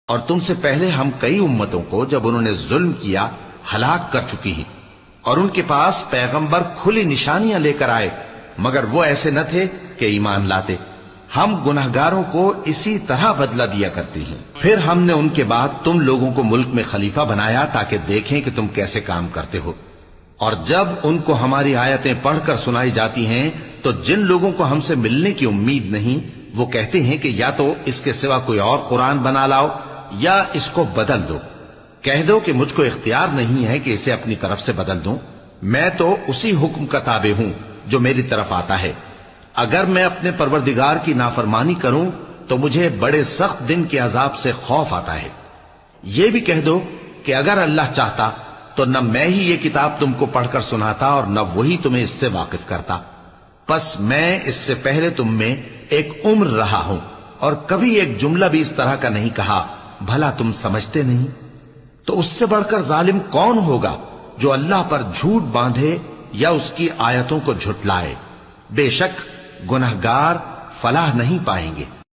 اور تم سے پہلے ہم کئی امتوں کو جب انہوں نے ظلم کیا ہلاک کر چکی ہیں، اور ان کے پاس پیغمبر کھلی نشانیاں لے کر آئے، مگر وہ ایسے نہ تھے کہ ایمان لاتے۔ ہم گنہگاروں کو اسی طرح بدلہ دیا کرتے ہیں۔ پھر ہم نے ان کے بعد تم لوگوں کو ملک میں خلیفہ بنایا تاکہ دیکھیں کہ تم کیسے کام کرتے ہو، اور جب ان کو ہماری آیتیں پڑھ کر سنائی جاتی ہیں تو جن لوگوں کو ہم سے ملنے کی امید نہیں وہ کہتے ہیں کہ یا تو اس کے سوا کوئی اور قرآن بنا لاؤ یا اس کو بدل دو۔ کہہ دو کہ مجھ کو اختیار نہیں ہے کہ اسے اپنی طرف سے بدل دوں، میں تو اسی حکم کا تابع ہوں جو میری طرف آتا ہے۔ اگر میں اپنے پروردگار کی نافرمانی کروں تو مجھے بڑے سخت دن کے عذاب سے خوف آتا ہے۔ یہ بھی کہہ دو کہ اگر اللہ چاہتا تو نہ میں ہی یہ کتاب تم کو پڑھ کر سناتا اور نہ وہی تمہیں اس سے واقف کرتا، پس میں اس سے پہلے تم میں ایک عمر رہا ہوں اور کبھی ایک جملہ بھی اس طرح کا نہیں کہا، بھلا تم سمجھتے نہیں؟ تو اس سے بڑھ کر ظالم کون ہوگا جو اللہ پر جھوٹ باندھے یا اس کی آیتوں کو جھٹلائے؟ بے شک گنہگار فلاح نہیں پائیں گے۔